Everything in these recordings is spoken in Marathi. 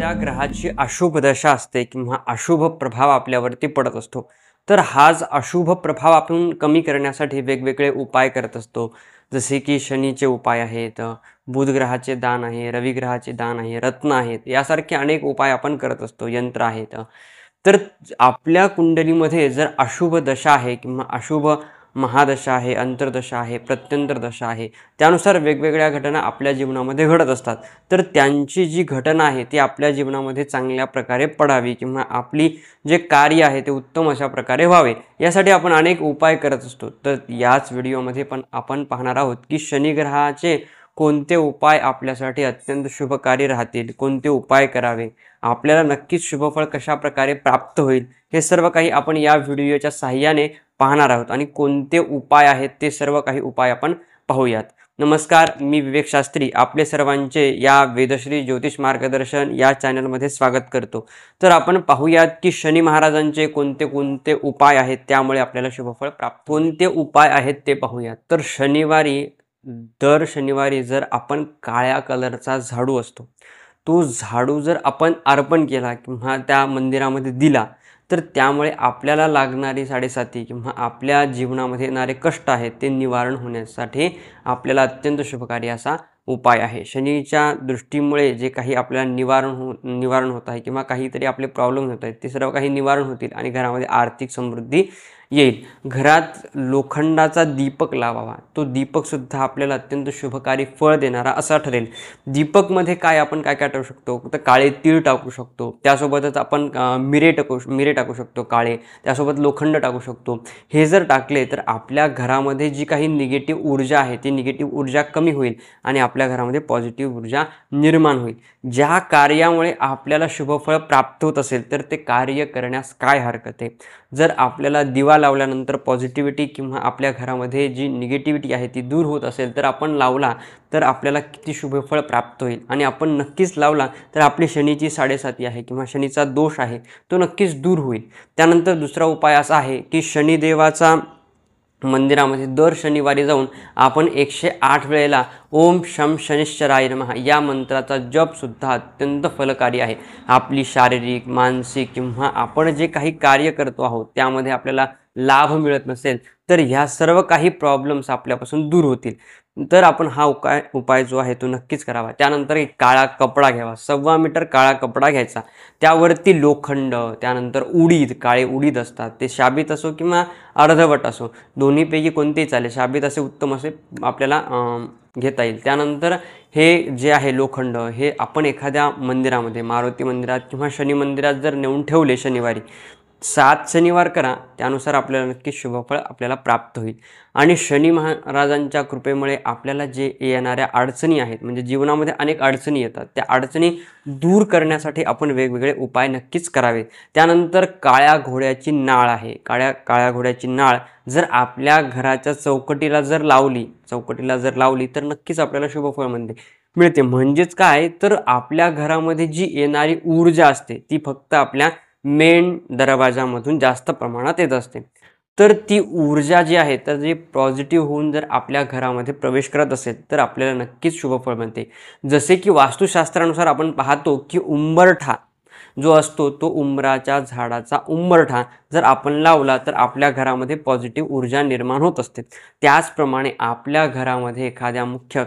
एखाद्या ग्रहाची अशुभ दशा असते किंवा अशुभ प्रभाव आपल्यावरती पडत असतो, तर हाच अशुभ प्रभाव आपण कमी करण्यासाठी वेगवेगळे उपाय करत असतो. जसे की शनीचे उपाय आहेत, बुध ग्रहाचे दान आहे, रवी ग्रहाचे दान आहे, रत्न आहेत, यासारखे अनेक उपाय आपण करत असतो, यंत्र आहेत. तर आपल्या कुंडलीमध्ये जर अशुभ दशा आहे किंवा अशुभ महादशा आहे, अंतर्दशा आहे, प्रत्यंतर दशा आहे, त्यानुसार वेगवेगळ्या घटना आपल्या जीवनामध्ये घडत असतात. तर त्यांची जी घटना आहे ती आपल्या जीवनामध्ये चांगल्या प्रकारे पडावी किंवा आपली जे कार्य आहे ते उत्तम अशा प्रकारे व्हावे, यासाठी आपण अनेक उपाय करत असतो. तर याच व्हिडिओमध्ये पण आपण पाहणार आहोत की शनी ग्रहाचे कोणते उपाय आपल्यासाठी अत्यंत शुभकारी राहतील, कोणते उपाय करावे, आपल्याला नक्कीच शुभफळ कशा प्रकारे प्राप्त होईल, हे सर्व काही आपण या व्हिडिओच्या साहाय्याने पाहणार आहोत. आणि कोणते उपाय आहेत ते सर्व काही उपाय आपण पाहूयात. नमस्कार, मी विवेक शास्त्री आपले सर्वांचे या वेदश्री ज्योतिष मार्गदर्शन या चॅनलमध्ये स्वागत करतो. तर आपण पाहूयात की शनी महाराजांचे कोणते कोणते उपाय आहेत, त्यामुळे आपल्याला शुभफळ प्राप्त. कोणते उपाय आहेत ते पाहूयात. तर दर शनिवारी जर आपण काळ्या कलरचा झाडू असतो, तो झाडू जर आपण अर्पण केला किंवा त्या मंदिरामध्ये दिला, तर त्यामुळे आपल्याला लागणारी साडेसाती किंवा आपल्या जीवनामध्ये येणारे कष्ट आहेत ते निवारण होण्यासाठी आपल्याला अत्यंत शुभकारी असा उपाय आहे. शनीच्या दृष्टीमुळे जे काही आपल्याला निवारण होत आहे किंवा काहीतरी आपले प्रॉब्लेम होत आहेत ते सर्व काही निवारण होतील आणि घरामध्ये आर्थिक समृद्धी येईल. घरात लोखंडाचा दीपक लावावा, तो दीपकसुद्धा आपल्याला अत्यंत शुभकारी फळ देणारा असा ठरेल. दीपकमध्ये आपण काय काय टाकू शकतो, तर काळे तीळ टाकू शकतो, त्यासोबतच आपण मिरे टाकू शकतो काळे, त्यासोबत लोखंड टाकू शकतो. हे जर टाकले तर आपल्या घरामध्ये जी काही निगेटिव्ह ऊर्जा आहे ती निगेटिव्ह ऊर्जा कमी होईल आणि आपल्या घरामध्ये पॉझिटिव्ह ऊर्जा निर्माण होईल. ज्या कार्यामुळे आपल्याला शुभफळ प्राप्त होत असेल तर ते कार्य करण्यास काय हरकत आहे. जर आपल्याला दिवा लावल्यानंतर पॉझिटिव्हिटी किंवा आपल्या घरामध्ये जी निगेटिव्हिटी आहे ती दूर होत असेल तर आपण लावला तर आपल्याला किती शुभफळ प्राप्त होईल. आणि आपण नक्कीच लावला तर आपली शनीची साडेसाती आहे किंवा शनीचा दोष आहे तो नक्कीच दूर होईल. त्यानंतर दुसरा उपाय असा आहे की शनिदेवाचा मंदिरामध्ये दर शनिवारी जाऊन आपण 108 वेळेला ओम शम शनिश्चराय नमः या मंत्राचा जपसुद्धा अत्यंत फलकारी आहे. आपली शारीरिक, मानसिक किंवा आपण जे काही कार्य करतो आहोत त्यामध्ये आपल्याला लाभ मिळत नसेल तर ह्या सर्व काही प्रॉब्लेम्स आपल्यापासून दूर होतील. तर आपण हा उपाय जो आहे तो नक्कीच करावा. त्यानंतर एक काळा कपडा घ्यावा, 1.25 मीटर काळा कपडा घ्यायचा, त्यावरती लोखंड, त्यानंतर काळे उडीद असतात, ते शाबीत असो किंवा अर्धवट असो, दोन्हीपैकी कोणतेही चालेल, शाबीत असे उत्तम असे आपल्याला घेता येईल. त्यानंतर हे जे आहे लोखंड हे आपण एखाद्या मंदिरामध्ये, मारुती मंदिरात किंवा शनी मंदिरात जर नेऊन ठेवले शनिवारी, 7 शनिवार करा, त्यानुसार आपल्याला नक्कीच शुभफळ आपल्याला प्राप्त होईल. आणि शनी महाराजांच्या कृपेमुळे आपल्याला जे येणाऱ्या अडचणी आहेत, म्हणजे जीवनामध्ये अनेक अडचणी येतात, त्या अडचणी दूर करण्यासाठी आपण वेगवेगळे उपाय नक्कीच करावे. त्यानंतर काळ्या घोड्याची नाळ आहे, काळ्या घोड्याची नाळ जर आपल्या घराच्या चौकटीला जर लावली तर नक्कीच आपल्याला शुभफळ मिळते. म्हणजेच काय, तर आपल्या घरामध्ये जी येणारी ऊर्जा असते ती फक्त आपल्या मेन दरवाजामधून जास्त प्रमाणात येत असते. तर ती ऊर्जा जी आहे तर जी पॉझिटिव्ह होऊन जर आपल्या घरामध्ये प्रवेश करत असेल तर आपल्याला नक्कीच शुभफळ मिळते. जसे की वास्तुशास्त्रानुसार आपण पाहतो की उंबरठा जो असतो तो उंबराच्या झाडाचा उंबरठा जर आपण लावला तर आपल्या घरामध्ये पॉझिटिव्ह ऊर्जा निर्माण होत असते. त्याचप्रमाणे आपल्या घरामध्ये एखाद्या मुख्य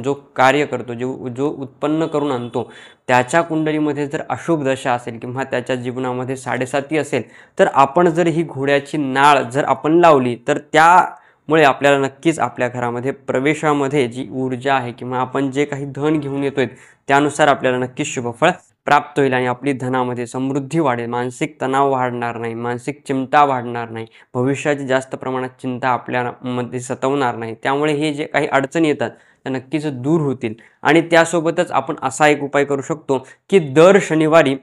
जो कार्य करतो, जो उत्पन्न करून आणतो, त्याच्या कुंडलीमध्ये जर अशुभ दशा असेल किंवा त्याच्या जीवनामध्ये साडेसाती असेल तर आपण जर ही घोड्याची नाळ जर आपण लावली तर त्यामुळे आपल्याला नक्कीच आपल्या घरामध्ये प्रवेशामध्ये जी ऊर्जा आहे किंवा आपण जे काही धन घेऊन येतोय त्यानुसार आपल्याला नक्कीच शुभफळ प्राप्त होईल आणि आपली धनामध्ये समृद्धी वाढेल, मानसिक तणाव वाढणार नाही, मानसिक चिंता वाढणार नाही, भविष्याची जास्त प्रमाणात चिंता आपल्यामध्ये सतावणार नाही. त्यामुळे हे जे काही अडचणी येतात त्या नक्कीच दूर होतील. आणि त्यासोबतच आपण असा एक उपाय करू शकतो की दर शनिवारी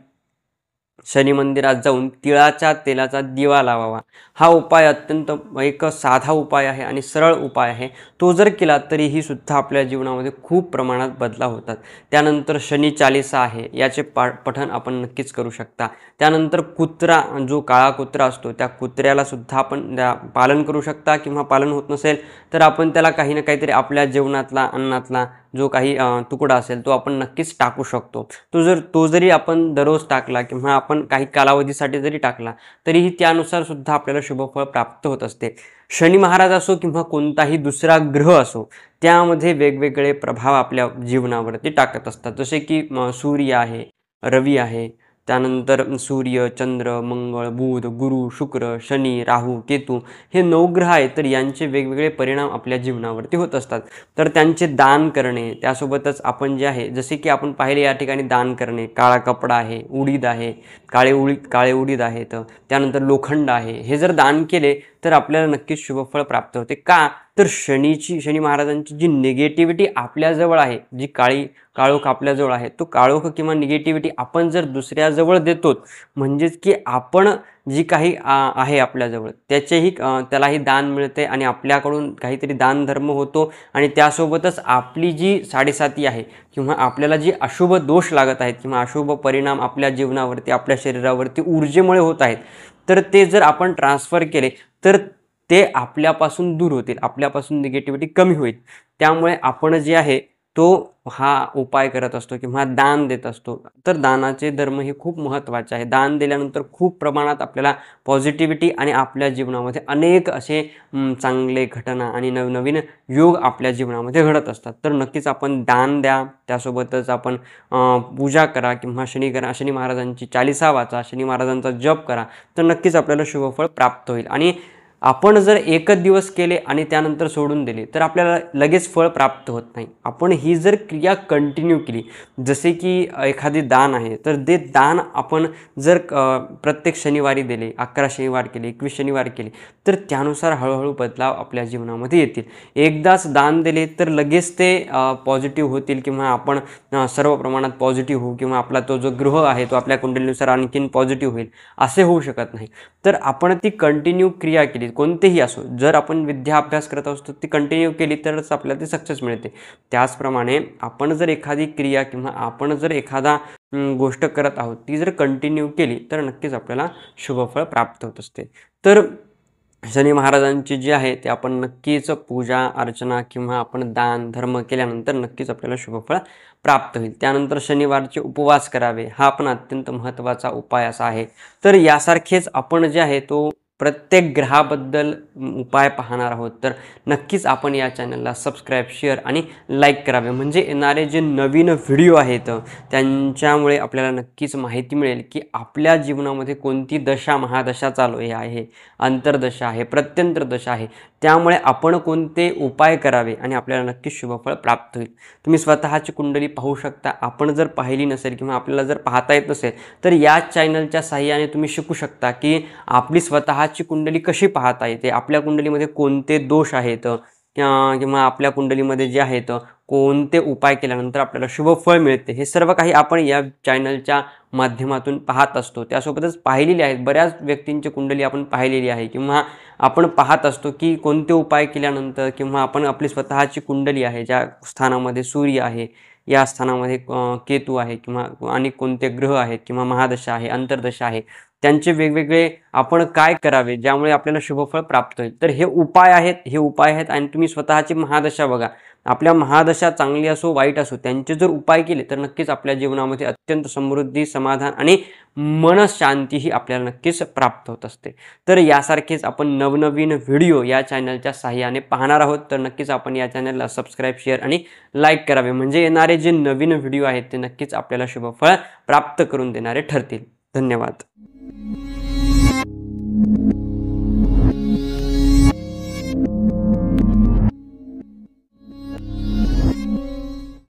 शनी मंदिरात जाऊन तिळाच्या तेलाचा दिवा लावावा. हा उपाय अत्यंत एक साधा उपाय आहे आणि सरळ उपाय आहे. तो जर केला तरीही सुद्धा आपल्या जीवनामध्ये खूप प्रमाणात बदलाव होतात. त्यानंतर शनी चालीसा आहे, याचे पठण आपण नक्कीच करू शकता. त्यानंतर कुत्रा, जो काळा कुत्रा असतो त्या कुत्र्याला सुद्धा आपण पालन करू शकता किंवा पालन होत नसेल तर आपण त्याला काही ना काहीतरी आपल्या जेवणातला, अन्नातला जो काही तुकडा असेल तो आपण नक्कीच टाकू शकतो. तो जरी आपण दररोज टाकला किंवा आपण काही कालावधीसाठी जरी टाकला तरीही त्यानुसार सुद्धा आपल्याला शुभफळ प्राप्त होत असते. शनी महाराज असो किंवा कोणताही दुसरा ग्रह असो, त्यामध्ये वेगवेगळे प्रभाव आपल्या जीवनावरती टाकत असतात. जसे की सूर्य आहे, रवी आहे, त्यानंतर सूर्य, चंद्र, मंगळ, बुध, गुरु, शुक्र, शनी, राहू, केतू हे 9 ग्रह आहेत. तर यांचे वेगवेगळे परिणाम आपल्या जीवनावरती होत असतात. तर त्यांचे दान करणे, त्यासोबतच आपण जे आहे जसे की आपण पाहिले या ठिकाणी दान करणे, काळा कपडा आहे, उडीद आहे, काळे उडीद आहेत, त्यानंतर लोखंड आहे, हे जर दान केले तर आपल्याला नक्कीच शुभफळ प्राप्त होते. का तर शनी महाराजांची जी निगेटिव्हिटी आपल्याजवळ आहे, जी काळोख आपल्याजवळ आहे, तो काळोख किंवा निगेटिव्हिटी आपण जर दुसऱ्याजवळ देतो, म्हणजेच की आपण जी काही आहे आपल्याजवळ त्यालाही दान मिळते आणि आपल्याकडून काहीतरी दानधर्म होतो आणि त्यासोबतच आपली जी साडेसाती आहे किंवा आपल्याला जी अशुभ दोष लागत आहेत किंवा अशुभ परिणाम आपल्या जीवनावरती, आपल्या शरीरावरती ऊर्जेमुळे होत आहेत, तर ते जर आपण ट्रान्सफर केले तर ते आपल्यापासून दूर होतील, आपल्यापासून निगेटिव्हिटी कमी होईल. त्यामुळे आपण जे आहे तो हा उपाय करत असतो किंवा दान देत असतो. तर दानाचे धर्म हे खूप महत्त्वाचे आहे. दान दिल्यानंतर खूप प्रमाणात आपल्याला पॉझिटिव्हिटी आणि आपल्या जीवनामध्ये अनेक असे चांगले घटना आणि नवनवीन योग आपल्या जीवनामध्ये घडत असतात. तर नक्कीच आपण दान द्या, त्यासोबतच आपण पूजा करा किंवा शनी महाराजांची चालीसा वाचा, शनी महाराजांचा जप करा, तर नक्कीच आपल्याला शुभफळ प्राप्त होईल. आणि आपण जर एकच दिवस केले आणि त्यानंतर सोडून दिले तर आपल्याला लगेच फळ प्राप्त होत नाही. आपण ही जर क्रिया कंटिन्यू केली, जसे की एखादी दान आहे, तर ते दान आपण जर प्रत्येक शनिवारी दिले, 11 शनिवार केले, 21 शनिवार केले, तर त्यानुसार हळूहळू बदलाव आपल्या जीवनामध्ये येतील. एकदाच दान दिले तर लगेच ते पॉझिटिव्ह होतील किंवा आपण सर्व प्रमाणात पॉझिटिव्ह होऊ किंवा आपला तो जो ग्रह आहे तो आपल्या कुंडलीनुसार आणखीन पॉझिटिव्ह होईल असे होऊ शकत नाही. तर आपण ती कंटिन्यू क्रिया केली, कोणतेही असो, जर आपण विद्या अभ्यास करत असतो ती कंटिन्यू केली तरच आपल्याला ती सक्सेस मिळते. त्याचप्रमाणे आपण जर एखादी क्रिया किंवा आपण जर एखादा गोष्ट करत आहोत, ती जर कंटिन्यू केली तर नक्कीच आपल्याला शुभफळ प्राप्त होत असते. तर शनी महाराजांची जी आहे ते आपण नक्कीच पूजा अर्चना किंवा आपण दान धर्म केल्यानंतर नक्कीच आपल्याला शुभफळ प्राप्त होईल. त्यानंतर शनिवारचे उपवास करावे, हा पण अत्यंत महत्त्वाचा उपाय असा आहे. तर यासारखेच आपण जे आहे तो प्रत्येक ग्रहाबद्दल उपाय पाहणार आहोत. तर नक्कीच आपण या चॅनलला सबस्क्राईब, शेअर आणि लाईक करावे, म्हणजे येणारे जे नवीन व्हिडिओ आहेत त्यांच्यामुळे आपल्याला नक्कीच माहिती मिळेल की आपल्या जीवनामध्ये कोणती दशा महादशा चालू आहे, अंतर्दशा आहे, प्रत्यंतर दशा आहे, त्यामुळे आपण कोणते उपाय करावे आणि आपल्याला नक्कीच शुभफळ प्राप्त होईल. तुम्ही स्वतःची कुंडली पाहू शकता. आपण जर पाहिली नसेल किंवा आपल्याला जर पाहता येत नसेल तर या चॅनलच्या साहाय्याने तुम्ही शिकू शकता की आपली स्वतःची कुंडली कशी पाहता येते, आपल्या कुंडलीमध्ये कोणते दोष आहेत किंवा आपल्या कुंडलीमध्ये जे आहेत कोणते उपाय केल्यानंतर आपल्याला शुभ फळ मिळते, हे सर्व काही आपण या चॅनलच्या माध्यमातून पाहत असतो. त्यासोबतच पाहिलेली आहेत, बऱ्याच व्यक्तींची कुंडली आपण पाहिलेली आहे किंवा आपण पाहत असतो की कोणते उपाय केल्यानंतर किंवा आपण आपली स्वतःची कुंडली आहे, ज्या स्थानामध्ये सूर्य आहे, या स्थानामध्ये केतू आहे किंवा आणि कोणते ग्रह आहेत किंवा महादशा आहे, अंतर्दशा आहे, त्यांचे वेगवेगळे आपण काय करावे ज्यामुळे आपल्याला शुभफळ प्राप्त होईल. तर हे उपाय आहेत आणि तुम्ही स्वतःची महादशा बघा. आपल्या महादशा चांगली असो वाईट असो, त्यांचे जर उपाय केले तर नक्कीच आपल्या जीवनामध्ये अत्यंत समृद्धी, समाधान आणि मनशांती ही आपल्याला नक्कीच प्राप्त होत असते. तर यासारखेच आपण नवनवीन व्हिडिओ या चॅनलच्या साहाय्याने पाहणार आहोत. तर नक्कीच आपण या चॅनलला सबस्क्राईब, शेअर आणि लाईक करावे, म्हणजे येणारे जे नवीन व्हिडिओ आहेत ते नक्कीच आपल्याला शुभफळ प्राप्त करून देणारे ठरतील. धन्यवाद.